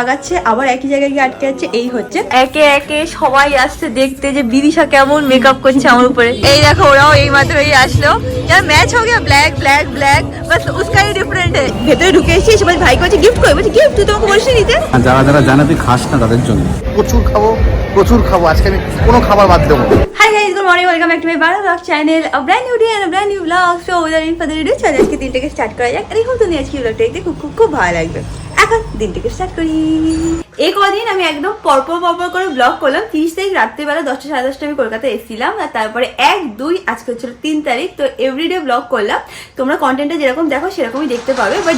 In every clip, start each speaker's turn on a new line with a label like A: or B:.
A: আগাচ্ছে আবার একই জায়গায় গিয়ে আটকে যাচ্ছে। এই হচ্ছে একে একে সবাই আসছে দেখতে যে বিদিশা কেমন মেকআপ করছে আমার উপরে। এই দেখো ওরাও এই মাত্র আসলো। यार मैच हो गया ब्लैक ब्लैक ब्लैक बस उसका ही डिफरेंट है। ভেতরে ঢুকে এসেছি সবাই ভাই কাছে গিফট করে বলছি গিফট তুই তোমাকে বলছিস নিতে।
B: যারা যারা জানে তুই খাস না তাদের জন্য প্রচুর খাবো আজকে আমি কোনো খাবার বাদ দেবো।
A: Hi guys good morning welcome back to my बारा vlog channel a brand new day and a brand new vlog. So उधर इन फर्दर डू चलो আজকে দিনটাকে স্টার্ট করা যাক। এই হতো আজকে ব্লগটা দেখতে খুব ভালো লাগবে। এখন দিনটাকে স্টার্ট করি। এই কদিন আমি একদম পরপর করে ব্লগ করলাম। 30 তারিখ রাত্রিবেলা 10টা সাড়ে 10টা আমি কলকাতায় এসেছিলাম আর তারপরে 1-2 আজকে হচ্ছিল 3 তারিখ। তো এভরিডে ব্লগ করলাম। তোমরা কন্টেন্টটা যেরকম দেখো সেরকমই দেখতে পাবে। বাট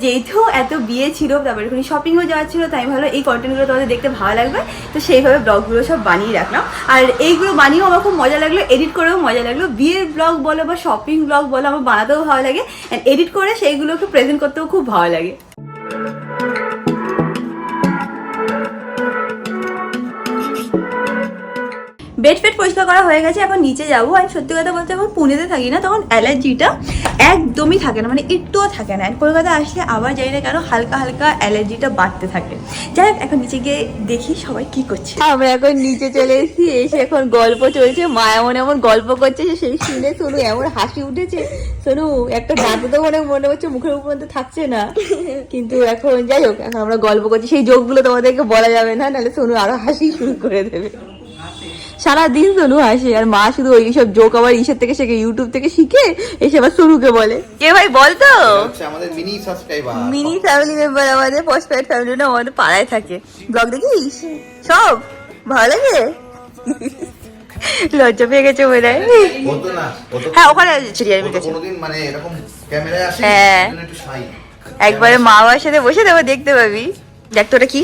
A: যেহেতু এত বিয়ে ছিল তারপরে এখানে শপিংও যাওয়া ছিল তাই ভালো এই কন্টেন্টগুলো তোমাদের দেখতে ভালো লাগবে। তো সেইভাবে ব্লগগুলো সব বানিয়ে রাখলাম। আর এইগুলো বানিয়েও আমার খুব মজা লাগলো, এডিট করেও মজা লাগলো। বিয়ের ব্লগ বলো বা শপিং ব্লগ বলো আমার বানাতেও ভালো লাগে অ্যান্ড এডিট করে সেইগুলোকে প্রেজেন্ট করতেও খুব ভালো লাগে। বেড ফেড পরিষ্কার করা হয়ে গেছে, এখন নিচে যাবো। আমি সত্যি কথা বলতে এখন পুনেতে থাকি না, তখন অ্যালার্জিটা একদমই থাকে না, মানে একটুও থাকে না। কলকাতা আসলে আবার যাই না কেন হালকা হালকা অ্যালার্জিটা বাড়তে থাকে। যাই হোক এখন নিচে গিয়ে দেখি সবাই কি করছে। আমরা এখন নিচে চলে এসেছি, এসে এখন গল্প চলছে। মা এমন গল্প করছে যে সেই শুনে সোনু এমন হাসি উঠেছে। সোনু একটা দাঁতে তো মনে হচ্ছে মুখের উপর তো থাকছে না, কিন্তু এখন যাই হোক এখন আমরা গল্প করছি। সেই জোকগুলো তোমাদেরকে বলা যাবে না, নাহলে সোনু আরো হাসি শুরু করে দেবে। সারাদিন সোনু হাসে আর মা শুধু ওই সব জোক আবার ইসের থেকে শেখে, ইউটিউব থেকে শিখে এসে আবার সোনুকে বলে। কে ভাই বলতো
B: আমাদের mini subscriber
A: mini family member আমাদের পোস্টপেড ফ্যামিলি না আমাদের পাড়ায় থাকে। ব্লগ দেখিস সব ভালো লাগে। লজ্জা পেয়ে গেছে মনে হয়। হ্যাঁ ওখানে হ্যাঁ একবারে মা বাবার সাথে বসে দেবো দেখতে পাবি। দেখ তোটা কি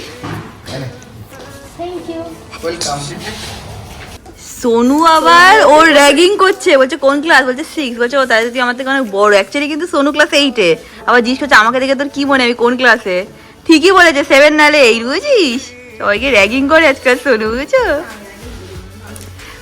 A: সোনু আবার ওর র্যাগিং করছে, বলছে কোন ক্লাস, বলছে 6, বলছে ও তাহলে তুই আমার থেকে অনেক বড়। অ্যাকচুয়ালি কিন্তু সোনু ক্লাস 8-এ। আবার জিজ্ঞেস করছে আমাকে দেখে তোর কি মনে আমি কোন ক্লাসে। ঠিকই বলেছে 7 নালে 8, বুঝিস। সবাইকে র্যাগিং করে আজকাল সোনু, বুঝছো,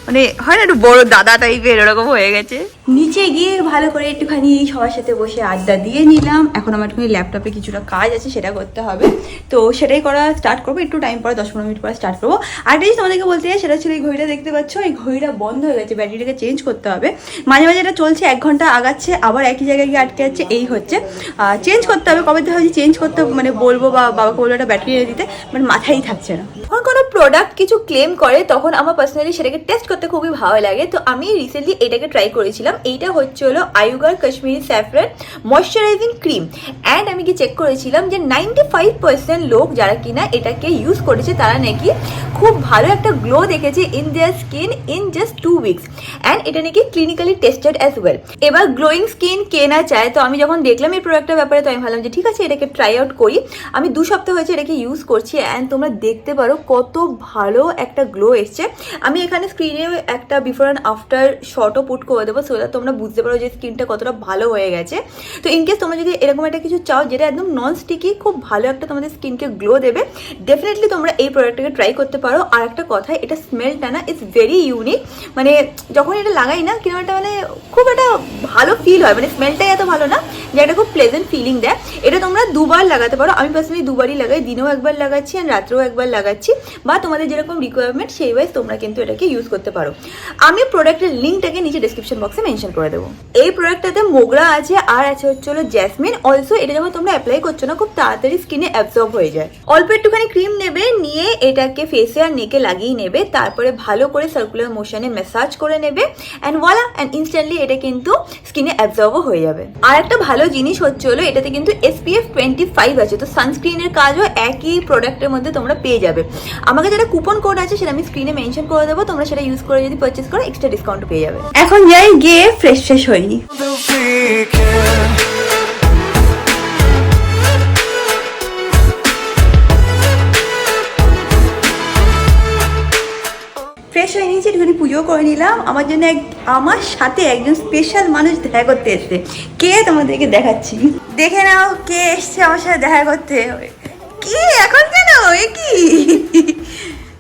A: মানে হয় না একটু বড় দাদা টাইপের ওরকম হয়ে গেছে। নিচে গিয়ে ভালো করে একটুখানি সবার সাথে বসে আড্ডা দিয়ে নিলাম। এখন আমার একটুখানি ল্যাপটপে কিছুটা কাজ আছে সেটা করতে হবে, তো সেটাই করা স্টার্ট করবো। একটু টাইম পরে 10-15 মিনিট পরে স্টার্ট করবো। আর একটা জিনিস তোমাদেরকে বলতে চাই, সেটা ছিল এই ঘড়িটা দেখতে পাচ্ছ, এই ঘড়িটা বন্ধ হয়ে গেছে, ব্যাটারিটাকে চেঞ্জ করতে হবে। মাঝে মাঝে এটা চলছে 1 ঘন্টা আগাচ্ছে আবার একই জায়গায় গিয়ে আটকে যাচ্ছে। এই হচ্ছে চেঞ্জ করতে হবে। কবে তো হয়েছে চেঞ্জ করতে মানে বলবো বা বাবাকে বলবো একটা ব্যাটারি এনে দিতে, মানে মাথায় থাকছে না। যখন কোনো প্রোডাক্ট কিছু ক্লেম করে তখন আমার পার্সোনালি সেটাকে টেস্ট করতে খুবই ভালো লাগে। তো আমি রিসেন্টলি এটাকে ট্রাই করেছিলাম। এইটা হচ্ছে হলো আয়ুগার Kashmiri saffron moisturising cream. And আমি কি চেক করেছিলাম যে 95% লোক যারা কিনা এটাকে ইউজ করেছে তারা নাকি খুব ভালো একটা গ্লো দেখেছে in their skin in just 2 weeks. And এটা নাকি ক্লিনিক্যালি টেস্টেড অ্যাজ ওয়েল। এবার গ্লোয়িং স্কিন কে না চায়, তো আমি যখন দেখলাম এই প্রোডাক্টের ব্যাপারে তো আমি ভাবলাম যে ঠিক আছে এটাকে ট্রাই আউট করি। আমি 2 সপ্তাহ হয়েছে এটাকে ইউজ করছি অ্যান্ড তোমরা দেখতে পারো কত ভালো একটা গ্লো এসছে। আমি এখানে স্ক্রিনে একটা বিফোর অ্যান্ড আফটার শটও পুট করে দেবো, সো দ্যাট তোমরা বুঝতে পারো যে স্কিনটা কতটা ভালো হয়ে গেছে। তো ইনকেস তোমরা যদি এরকম একটা কিছু চাও যেটা একদম নন স্টিকি খুব ভালো একটা তোমাদের স্কিনকে গ্লো দেবে, ডেফিনেটলি তোমরা এই প্রোডাক্টটাকে ট্রাই করতে পারো। আর একটা কথা, এটা স্মেলটা না ইটস ভেরি ইউনিক। মানে যখন এটা লাগাই না কিরকম একটা মানে খুব একটা ভালো ফিল হয়, মানে স্মেলটাই এত ভালো না যে একটা খুব প্লেজেন্ট ফিলিং দেয়। এটা তোমরা 2 বার লাগাতে পারো। আমি পার্সোনালি 2 বারই লাগাই, দিনেও 1 বার লাগাচ্ছি আর রাত্রেও 1 বার লাগাচ্ছি, বা তোমাদের যেরকম রিকোয়ারমেন্ট সেই ওয়াইজ তোমরা কিন্তু এটাকে ইউজ করতে পারো। আমি প্রোডাক্টের লিঙ্কটাকে নিচে ডেসক্রিপশন বক্সে মেনশন করে দেবো। এই প্রোডাক্টটাতে মোগরা আছে আর আছে হচ্ছে হলো জেসমিন। অলসো এটা যখন তোমরা অ্যাপ্লাই করছো না খুব তাড়াতাড়ি স্কিনে অ্যাবজর্ব হয়ে যায়। অল্প একটুখানি ক্রিম নেবে, নিয়ে এটাকে ফেসে আর নেকে লাগিয়ে নেবে, তারপরে ভালো করে সার্কুলার মোশনে ম্যাসাজ করে নেবে অ্যান্ড ওয়ালা, অ্যান্ড ইনস্ট্যান্টলি এটা কিন্তু স্কিনে অ্যাবজর্বও হয়ে যাবে। আর একটা ভালো জিনিস হচ্ছে হলো এটাতে কিন্তু SPF 25 আছে, তো সানস্ক্রিনের কাজও একই প্রোডাক্টের মধ্যে তোমরা পেয়ে যাবে। আমাকে যেটা কুপন কোড আছে সেটা আমি স্ক্রিনে মেনশন করে দেবো, তোমরা সেটা ইউজ করে যদি পারচেস করো এক্সট্রা ডিসকাউন্ট পেয়ে যাবে। এখন যাই গিয়ে ফ্রেশ হইনি। ফ্রেশ হয়ে নিয়েছি, একটুখানি পুজো করে নিলাম। আমার জন্য আমার সাথে একজন স্পেশাল মানুষ দেখা করতে এসছে। কে তোমাদেরকে দেখাচ্ছি, দেখে নাও কে এসছে আমার সাথে দেখা করতে। কি এখন কেন এ কি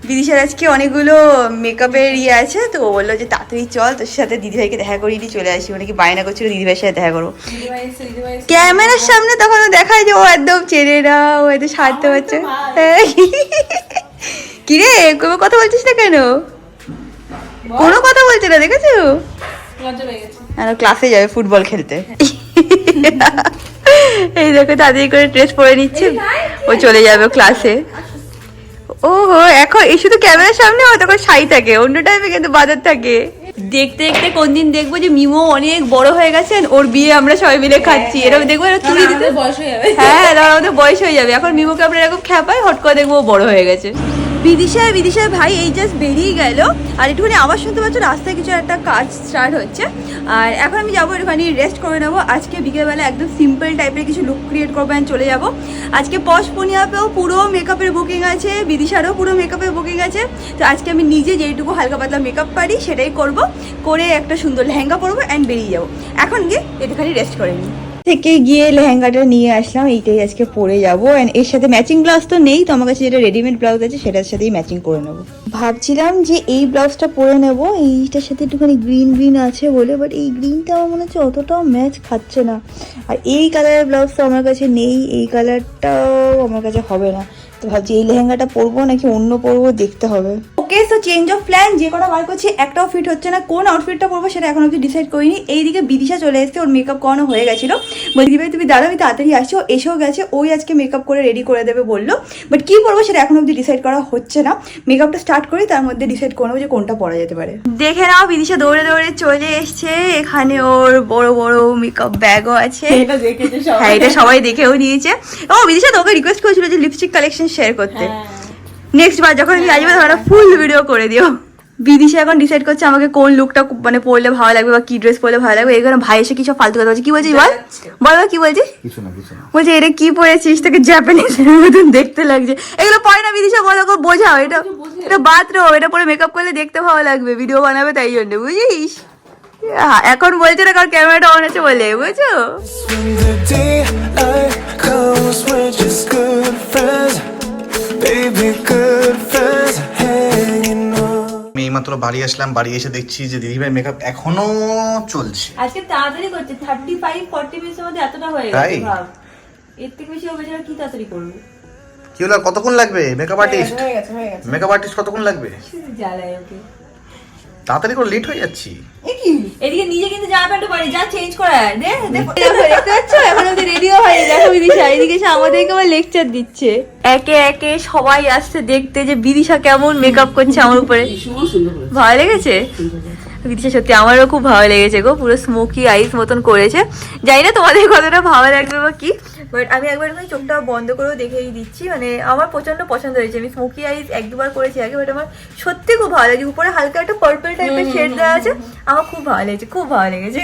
A: বিদিশার আজকে অনেকগুলো মেকআপের ইয়ে আছে, তো ও বললো যে তাড়াতাড়ি চল তোর সাথে দিদিভাইকে দেখা করিয়ে দিয়ে চলে আসি, মানে কি বায়না করছিল দিদিভাইয়ের সাথে দেখা করবো। ক্যামেরার সামনে তখন দেখায় যে ও একদম চেনে না, ও একদম সারতে পারছে। কিরে কোনো কথা বলছিস না কেন? কোনো কথা বলছে না, দেখেছো? ক্লাসে যাবে ফুটবল খেলতে। এই দেখো তাড়াতাড়ি করে ড্রেস পরে নিচ্ছে, ও চলে যাবে ক্লাসে। ওহো এখন এই শুধু ক্যামেরার সামনে ও তখন শাই থাকে, অন্য টাইমে কিন্তু বাজার থাকে। দেখতে দেখতে কোন দিন দেখবো যে মিমো অনেক বড় হয়ে গেছেন, ওর বিয়ে আমরা সবাই মিলে খাচ্ছি, এরকম দেখবো তুলি দিতে বয়স হয়ে যাবে। হ্যাঁ আমাদের বয়স হয়ে যাবে। এখন মিমোকে আমরা এরকম খ্যাপাই, হট করে দেখবো বড় হয়ে গেছে। বিদিশার ভাই এই জাস্ট বেরিয়ে গেল, আর একটুখানি আওয়াজ শুনতে পাচ্ছ, রাস্তায় কিছু একটা কাজ স্টার্ট হচ্ছে। আর এখন আমি যাবো একটুখানি রেস্ট করে নেবো। আজকে বিকেলবেলা একদম সিম্পল টাইপের কিছু লুক ক্রিয়েট করবো, আমি চলে যাবো। আজকে পশ পুনিয়াতেও পুরো মেকআপের বুকিং আছে, বিদিশারও পুরো মেকআপের বুকিং আছে। তো আজকে আমি নিজে যেইটুকু হালকা পাতলা মেকআপ পারি সেটাই করবো, করে একটা সুন্দর লেহেঙ্গা পরবো অ্যান্ড বেরিয়ে যাবো। এখন গিয়ে একটুখানি রেস্ট করে নিই। থেকে গিয়ে লেহেঙ্গাটা নিয়ে আসলাম, এইটাই আজকে পরে যাবো। অ্যান্ড এর সাথে ম্যাচিং ব্লাউজ তো নেই, তো আমার কাছে যেটা রেডিমেড ব্লাউজ আছে সেটার সাথেই ম্যাচিং করে নেবো। ভাবছিলাম যে এই ব্লাউজটা পরে নেবো, এইটার সাথে একটুখানি গ্রিন গ্রিন আছে বলে, বাট এই গ্রিনটা আমার মনে হচ্ছে অতটাও ম্যাচ খাচ্ছে না। আর এই কালারের ব্লাউজ তো আমার কাছে নেই, এই কালারটাও আমার কাছে হবে না। তো ভাবছি এই লেহেঙ্গাটা পরবো নাকি অন্য পরবো, দেখতে হবে। Okay so change of plan, যে কটা বার করছি একটাও ফিট হচ্ছে না। কোন আউটফিটটা পরবো সেটা এখন অবধি ডিসাইড করিনি। এইদিকে বিদিশা চলে এসেছে, ওর মেকআপ করানো হয়ে গেছিলো। বলছি ভাই তুমি দাঁড়া, আমি তাড়াতাড়ি আসছি। ও এসেও গেছে, ওই আজকে মেকআপ করে রেডি করে দেবে বললো, বাট কি পরবো সেটা এখন অবধি ডিসাইড করা হচ্ছে না। মেকআপটা স্টার্ট করি, তার মধ্যে ডিসাইড করবো যে কোনটা পরা যেতে পারে। দেখে নাও বিদিশা দৌড়ে দৌড়ে চলে এসছে, এখানে ওর বড় বড় মেকআপ ব্যাগও আছে। হ্যাঁ এটা সবাই দেখেও নিয়েছে। ও বিদিশা তোকে রিকোয়েস্ট করেছিল যে লিপস্টিক কালেকশন শেয়ার করতে, নেক্সট বার যখন আমি আসবো তখন ফুল ভিডিও করে দিও। বিদিশা এখন ডিসাইড করছে আমাকে কোন লুকটা মানে পরলে ভালো লাগবে বা কি ড্রেস পরলে ভালো লাগবে। এখানে ভাই এসে কিছু ফালতু কথা বলছে, কি বলছিস বল বল কি বলছিস?
B: কিছু না কিছু না।
A: বলছে এটা কি পরেছিস, তোকে জাপানিজের মতন দেখতে লাগছে। এগুলো পরে না বিদিশা, বলো ওকে বোঝাও, এটা বাথরুম, এটা পরে মেকআপ করলে দেখতে ভালো লাগবে, ভিডিও বানাবে তাই জন্য, বুঝিস? এখন বলছে না কারণ ক্যামেরাটা অন আছে বলে, বুঝছো?
B: আমি এইমাত্র বাড়ি আসলাম, বাড়ি এসে দেখছি যে দিদিভাই মেকআপ এখনো চলছে।
A: আজকে তাড়াতাড়ি করছে, 35-40 মিনিটের মধ্যে এতটা হয়ে
B: তাই?
A: গেছে। ভাব এর থেকে বেশি হবে যেটা কি তাড়াতাড়ি করবে।
B: কি হলো, কতক্ষণ লাগবে মেকআপ আর্টিস্ট? মেকআপ আর্টিস্ট কতক্ষণ লাগবে?
A: জ্বালায় ওকে,
B: তাড়াতাড়ি করে লেট হয়ে যাচ্ছি।
A: এদিকে নিজে কিন্তু জামা প্যান্ট পারি, যা চেঞ্জ করা দেখো দেখতে পাচ্ছ, এখন ওদের রেডিও হয়নি। দেখো বিদিশা এদিকে এসে আমাদেরকে আবার লেকচার দিচ্ছে। একে একে সবাই আসছে দেখতে যে বিদিশা কেমন মেকআপ করছে আমার উপরে। ভালো লেগেছে বিদিশা, সত্যি আমারও খুব ভালো লেগেছে গো, পুরো স্মোকি আইস মতন করেছে। জানি না তোমাদের কতটা ভালো লাগবে বা কি, বাট আমি একবার চোখটা বন্ধ করেও দেখেই দিচ্ছি, মানে আমার প্রচন্ড পছন্দ হয়েছে। আমি স্মোকি আইস 1-2 বার করেছি আগে, বাট আমার সত্যি খুব ভালো লাগছে। উপরে হালকা একটা পার্পল টাইপের শেড দেওয়া আছে, আমার খুব ভালো লেগেছে, খুব ভালো লেগেছে।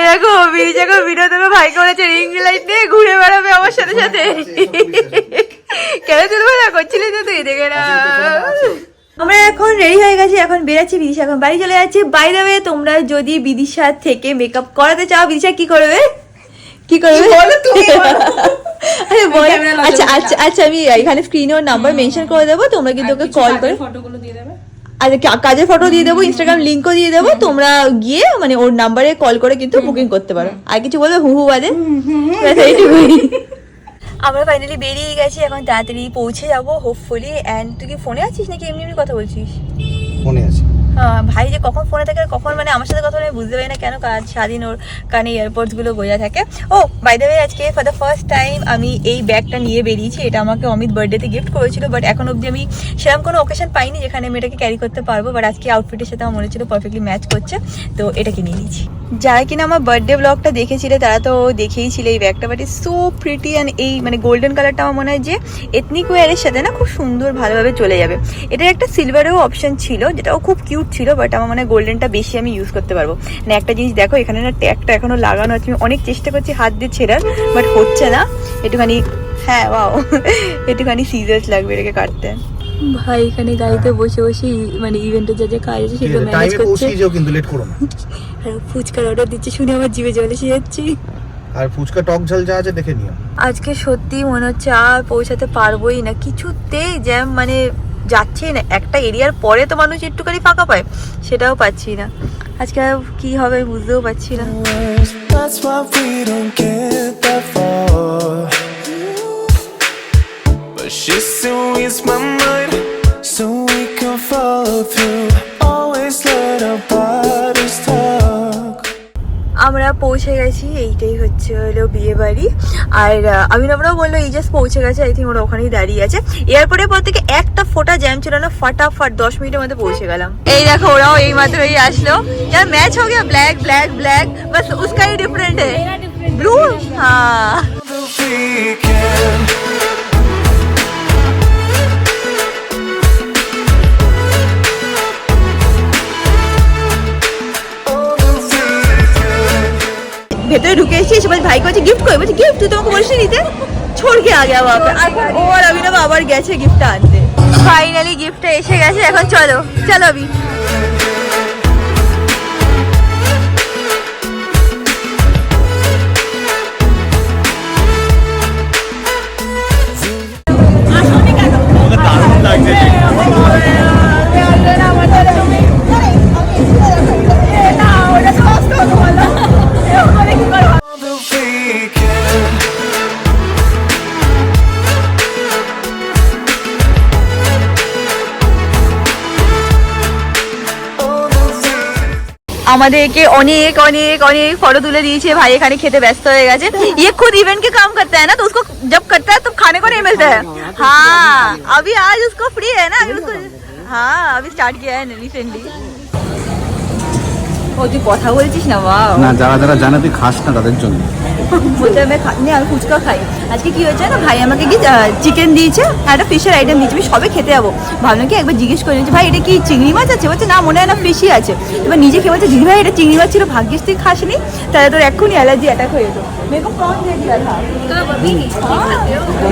A: দেখো বিদিশাকে ভিডিও দেবে, ভাইকে বলেছে রিং লাইট নিয়ে ঘুরে বেড়াবে আমার সাথে সাথে। কেন তুলবে না, করছিলি তো তুই, দেখে না। আমরা এখন রেডি হয়ে গেছি, এখন বেরাচ্ছি, বিদিশা এখন বাড়ি চলে যাচ্ছি। বাই দ্য ওয়ে তোমরা যদি বিদিশার থেকে মেকআপ করাতে চাও, বিদিশা কি করবে কি করবে বলো তুমি? আরে বল। আচ্ছা আচ্ছা আচ্ছা, আমি এখানে স্ক্রিনে ওর নাম্বার মেনশন করে দেবো, তোমরা কিন্তু ওকে কল করে ফটোগুলো দিয়ে দেবে। আচ্ছা কাজের ফটো দিয়ে দেবো, ইনস্টাগ্রাম লিঙ্কও দিয়ে দেবো, তোমরা গিয়ে মানে ওর নাম্বারে কল করে কিন্তু বুকিং করতে পারো। আর কিছু বলবে হু হু বাদে? আমরা ফাইনালি বেরিয়ে গেছি, এখন তাড়াতাড়ি পৌঁছে যাবো হোপফুলি। অ্যান্ড তুই কি ফোনে আছিস নাকি এমনি এমনি কথা বলছিস?
B: মনে আছে।
A: হ্যাঁ ভাই যে কখন ফোনে থাকে আর কখন মানে আমার সাথে কথা বলে বুঝতে পারি না কেন, কাজ স্বাধীন ওর কানে এয়ারপোর্টস গুলো বোঝা থাকে। ও বাই দ্য ওয়ে আজকে ফর দ্য ফার্স্ট টাইম আমি এই ব্যাগটা নিয়ে বেরিয়েছি। এটা আমাকে অমিত বার্থডেতে গিফট করেছিল, বাট এখন অবধি আমি সেরকম কোনো অকেশন পাইনি যেখানে আমি এটাকে ক্যারি করতে পারবো, বাট আজকে আউটফিটের সাথে আমার মনে হচ্ছিল পারফেক্টলি ম্যাচ করছে, তো এটা কিনে নিয়েছি। যারা কিনা আমার বার্থডে ব্লগটা দেখেছিলে তারা তো দেখেই ছিল এই ব্যাগটা, but is so pretty. And এই মানে গোল্ডেন কালারটা আমার মনে হয় যে এথনিক ওয়ারের সাথে না খুব সুন্দর ভালোভাবে চলে যাবে। এটার একটা সিলভারেও অপশন ছিল যেটাও খুব কিউট ছিল, বাট আমার মনে হয় গোল্ডেনটা বেশি আমি ইউজ করতে পারবো। মানে একটা জিনিস দেখো, এখানে না ট্যাগটা এখনো লাগানো আছে, আমি অনেক চেষ্টা করছি হাত দিয়ে ছেড়ার, বাট হচ্ছে না। একটুখানি হ্যাঁ ওয়াও একটুখানি সিজার্স লাগবে এটাকে কাটতে। ভাই এখানে গাড়িতে বসে বসে মানে ইভেন্টের যা যা কাজ আছে সেগুলো ম্যানেজ করছে,
B: কিন্তু লেট করো না।
A: আর ফুচকার অর্ডার দিচ্ছে শুনে আমার জিভে জল এসে যাচ্ছে।
B: আর ফুচকা টক ঝাল যা আছে দেখে নিও।
A: আজকে সত্যি মনে হচ্ছে আর পৌঁছাতে পারবোই না, কিছুতেই জ্যাম মানে যাচ্ছেই না। একটা এরিয়ার পরে তো মানুষ একটুখানি ফাঁকা পায়, সেটাও পাচ্ছি না। আজকে কি হবে বুঝতেও পারছি না।
C: That's why we don't get that far. But she still reads my mind, so we can follow through. Always let our bodies talk.
A: আমরা পৌঁছে গেছি, এইটাই হচ্ছে হলো বিয়ে বাড়ি। আর অভিনবরাও বললো এই জাস্ট পৌঁছে গেছে, আই থিঙ্ক ওরা ওখানেই দাঁড়িয়ে আছে। এয়ারপোর্টের পর থেকে একটা ফোটা জ্যাম ছিল না, ফাটাফাট 10 মিনিটের মধ্যে পৌঁছে গেলাম। এই দেখো ওরাও এই মাত্রই আসলো। यार मैच हो गया, ब्लैक ब्लैक ब्लैक, बस उसका ही डिफरेंट है, ब्लू। हाँ
C: The weekend.
A: ভেতরে ঢুকে এসেছি, এসে বলছি ভাইকে বলছি গিফট কই, বলছি গিফট তুই তোমাকে বলিস নিতে, छोड़ के आ गया वहाँ पे। এখন ও আর অভিনব আবার গেছে গিফটটা আনতে। ফাইনালি গিফটটা এসে গেছে, এখন চলো চলো অভি।
C: The weekend.
A: আমাদেরকে অনেক অনেক অনেক ফটো তুলে দিয়েছে भाई, এখানে খেতে ব্যস্ত হয়ে গেছে। ये खुद इवेंट के काम करता है ना, तो उसको जब करता है तो खाने को नहीं मिलता है। हाँ अभी आज उसको फ्री है ना, अभी उसको हाँ अभी स्टार्ट किया है रिसेंटली। ও তুই কথা বলছিস না? বাহ
B: না, যারা যারা জানে তুই খাস না তাদের জন্য
A: বলতে আমি আমি ফুচকা খাই। আজকে কি হয়েছে না, ভাই আমাকে কি চিকেন দিয়েছে আর একটা ফিশের আইটেম দিয়েছে, আমি সবে খেতে যাবো। ভাবলাম কি একবার জিজ্ঞেস করে নিচ্ছি ভাই এটা কি চিংড়ি মাছ আছে, বলছে না মনে হয় না ফিশই আছে। এবার নিজে খেয়ে বলছে দিদি ভাই এটা চিংড়ি মাছ ছিল, ভাগ্যিস তুই খাসনি, তাহলে তোর এক্ষুনি অ্যালার্জি অ্যাটাক হয়ে যেত। মেকো প্রন দিয়ে দিয়া থা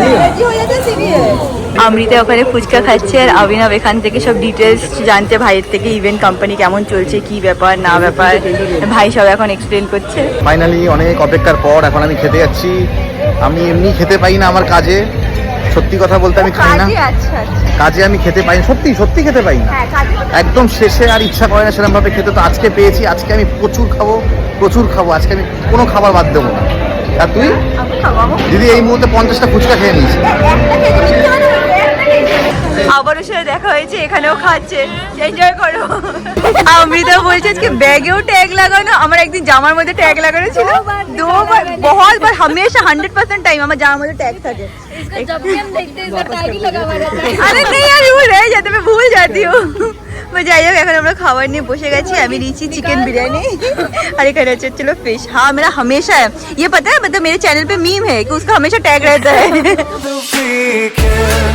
A: অ্যালার্জি হয়ে যাচ্ছে সিরিয়াস। অমৃতা ওখানে ফুচকা খাচ্ছে আর অভিনব এখান থেকে সব ডিটেলস জানতে ভাইয়ের থেকে, ইভেন্ট কোম্পানি কেমন চলছে, কি ব্যাপার না ব্যাপার ভাই সব এখন এক্সপ্লেন করছে।
B: ফাইনালি অনেক অপেক্ষার পর এখন আমি খেতে যাচ্ছি। আমি এমনি খেতে পাই না আমার কাজে, সত্যি কথা বলতে আমি খাই না
A: আচ্ছা আচ্ছা
B: কাজে, আমি খেতে পাই না, সত্যি সত্যি খেতে পাই না
A: হ্যাঁ কাজে
B: একদম শেষে আর ইচ্ছা করে না সেরকম ভাবে খেতে। তো আজকে পেয়েছি, আজকে আমি প্রচুর খাবো, আজকে আমি কোনো খাবার বাদ দেবো না। আর তুই
A: আমি খাবো
B: দিদি এই মুহূর্তে 50টা ফুচকা খেয়ে নিয়েছি।
A: আবারও সাথে দেখা হয়েছে, এখানেও খাচ্ছে, এনজয় করো। অমৃতা বলছে আজকে ব্যাগেও ট্যাগ লাগানো, আমার একদিন জামার মধ্যে ট্যাগ লাগানো ছিল, দুবার बहुत बार हमेशा 100% टाइम আমার জামার মধ্যে ট্যাগ থাকে।
D: जब भी हम देखते हैं इसका टैग ही लगा हुआ रहता है।
A: अरे नहीं यार वो रह जाते, मैं भूल जाती हूँ। যাই হোক এখন আমরা খাবার নিয়ে বসে গেছি, আমি নিয়েছি চিকেন বিরিয়ানি और এখানে হচ্ছে चलो फिश। हाँ मेरा हमेशा है ये, पता है मतलब मेरे चैनल पे मीम है कि उसका हमेशा टैग रहता है।
C: The weekend.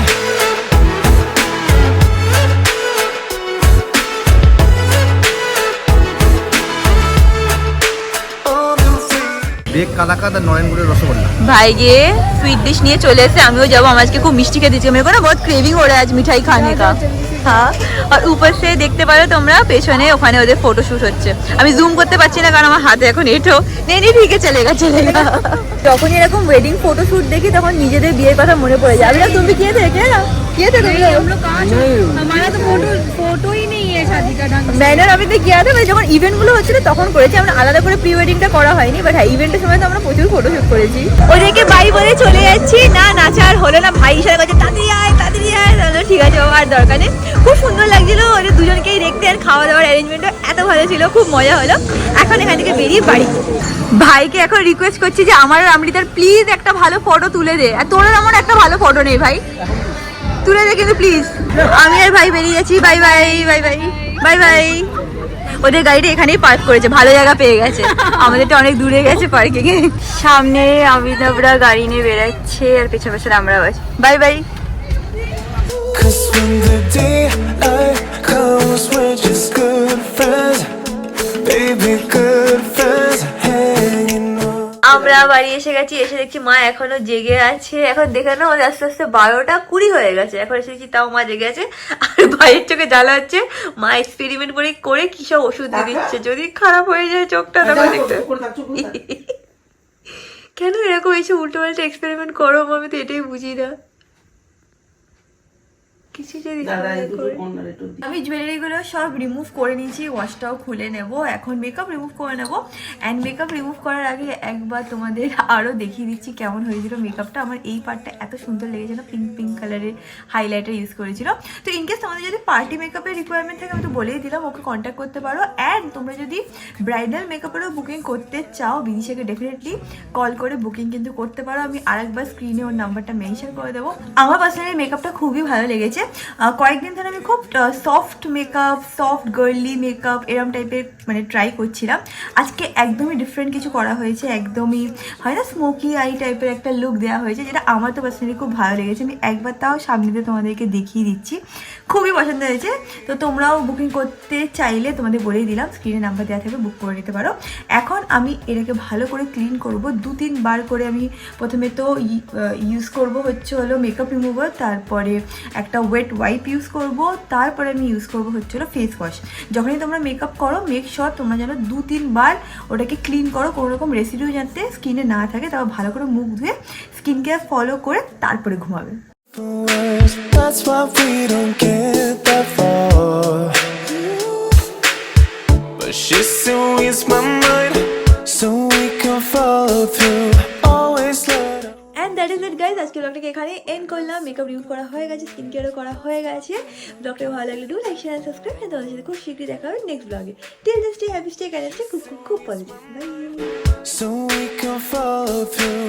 B: বেগ কালাকাদ আর নয়নগুড়ের রসগোল্লা।
A: भाई ये स्वीट डिश নিয়ে চলে এসে, আমিও যাবো। আমার আজকে খুব মিষ্টি খেতে দিচ্ছি, मेरे को ना बहुत क्रेविंग हो रहा है आज मिठाई खाने का। हाँ और ऊपर से দেখতে পারো তোমরা পেছনে ওখানে ওদের ফটোশুট হচ্ছে। আমি জুম করতে পারছি না কারণ আমার হাতে এখন এঁটো নেই। ঠিক আছে চলেগা। যখন এরকম ওয়েডিং ফটোশুট দেখি তখন নিজেদের বিয়ের কথা মনে পড়ে যায়। আমি তুমি কিए थे क्या किए थे तुम लोग?
D: हम लोग कहाँ हमारा तो फोटो ही नहीं है शादी का ढंग से।
A: मैंने अभी तो किया था, যখন ইভেন্ট গুলো হচ্ছিল তখন করেছি আমরা, আলাদা করে প্রি ওয়েডিংটা করা হয়নি। বাট হ্যাঁ ইভেন্টের সময় তো আমরা প্রচুর ফটোশুট করেছি। ওদেরকে বাই বলে চলে যাচ্ছি, না নাচা আর হলো না। ভাই ইশারা করছে তাড়াতাড়ি আয় তাড়াতাড়ি আয়, ঠিক আছে বাবা আর দরকার নেই। খুব সুন্দর লাগছিল ওদের দুজনকেই দেখতে, আর খাওয়া দাওয়ার অ্যারেঞ্জমেন্টও এত ভালো ছিল, খুব মজা হলো। এখন এখান থেকে বেরিয়ে বাড়ি। ভাইকে এখন রিকোয়েস্ট করছি যে আমার আর অমৃতার প্লিজ একটা ভালো ফটো তুলে দে, আর তোর আমার একটা ভালো ফটো নেই ভাই, তুলে দে কিন্তু প্লিজ। আমি আর ভাই বেরিয়ে যাচ্ছি, bye bye bye bye bye bye. ওদের গাড়িটা এখানেই পার্ক করেছে, ভালো জায়গা পেয়ে গেছে, আমাদেরটা অনেক দূরে গেছে পার্কিং এ। সামনে অভিনবরা গাড়ি নিয়ে বেরাচ্ছে আর পেছনে পেছনে আমরা আছি। Bye bye.
C: 'Cause when the daylight comes, we're just good friends, baby, good friends, hanging on.
A: আমরা বাড়ি এসে গেছি, এসে দেখছি মা এখনো জেগে আছে। এখন দেখে না ওদের আস্তে আস্তে 12টা 20 হয়ে গেছে, এখন এসে দেখছি তাও মা জেগে আছে। আর ভাইয়ের চোখে জ্বালা হচ্ছে, মা এক্সপেরিমেন্ট করে কি সব ওষুধ দিয়ে দিচ্ছে, যদি খারাপ হয়ে যায় চোখটা তখন দেখতে। কেন এরকম এসে উল্টো পাল্টা এক্সপেরিমেন্ট করো, আমি তো এটাই বুঝি না। কিছু যদি আমি জুয়েলারিগুলো সব রিমুভ করে নিয়েছি, ওয়াশটাও খুলে নেব, এখন মেকআপ রিমুভ করে নেব। অ্যান্ড মেকআপ রিমুভ করার আগে একবার তোমাদের আরও দেখিয়ে দিচ্ছি কেমন হয়েছিল মেকআপটা। আমার এই পার্টটা এত সুন্দর লেগেছিল, পিঙ্ক পিঙ্ক কালারের হাইলাইটার ইউজ করেছিল। তো ইনকেস তোমাদের যদি পার্টি মেকআপের রিকোয়ারমেন্ট থাকে আমি তো বলেই দিলাম, ওকে কন্ট্যাক্ট করতে পারো। অ্যান্ড তোমরা যদি ব্রাইডাল মেকআপেরও বুকিং করতে চাও বিদিশাকে ডেফিনেটলি কল করে বুকিং কিন্তু করতে পারো। আমি আরেকবার স্ক্রিনে ওর নাম্বারটা মেনশন করে দেবো। আমার পার্সোনালি মেকআপটা খুবই ভালো লেগেছে। কয়েকদিন ধরে আমি খুব সফট মেকআপ, সফট গার্লি মেকআপ এরম টাইপের মানে ট্রাই করছিলাম। আজকে একদমই ডিফারেন্ট কিছু করা হয়েছে, একদমই হয় না স্মোকি আই টাইপের একটা লুক দেওয়া হয়েছে, যেটা আমার তো পার্সোনালি খুব ভালো লেগেছে। আমি একবার তাও সামনে দিয়ে তোমাদেরকে দেখিয়ে দিচ্ছি, খুবই পছন্দ হয়েছে। তো তোমরাও বুকিং করতে চাইলে তোমাদের বলেই দিলাম, স্ক্রিনে নাম্বার দেওয়া থাকবে, বুক করে নিতে পারো। এখন আমি এটাকে ভালো করে ক্লিন করব, 2-3 বার করে। আমি প্রথমে তো ইউজ করব হচ্ছে হলো মেকআপ রিমুভার, তারপরে একটা ওয়েট ওয়াইপ ইউজ করব, তারপরে আমি ইউজ করব হচ্ছে হলো ফেস ওয়াশ। যখনই তোমরা মেকআপ করো মেক শিওর তোমরা যেন 2-3 বার ওটাকে ক্লিন করো, কোনো রকম রেসিডিউ যাতে স্কিনে না থাকে। তারপর ভালো করে মুখ ধুয়ে স্কিন কেয়ার ফলো করে তারপরে ঘুমাবে।
C: That's why we don't get that far. But she still reads my mind, so we can follow through. Always let her.
A: And that is it guys, আজকে ব্লগটাকে এখানে এন্ড করলাম। মেকআপ রিমুভ করা হয়ে গেছে, skin কেয়ারও করা হয়ে গেছে। ব্লগটাকে ভালো লাগলে ডু লাইক শেয়ার সাবস্ক্রাইব। হ্যাঁ, তোমাদের সাথে খুব শীঘ্রই দেখা হবে নেক্সট ব্লগে। Till then stay happy, stay kind, stay খুব খুব খুব positive. Bye.
C: So we can follow through.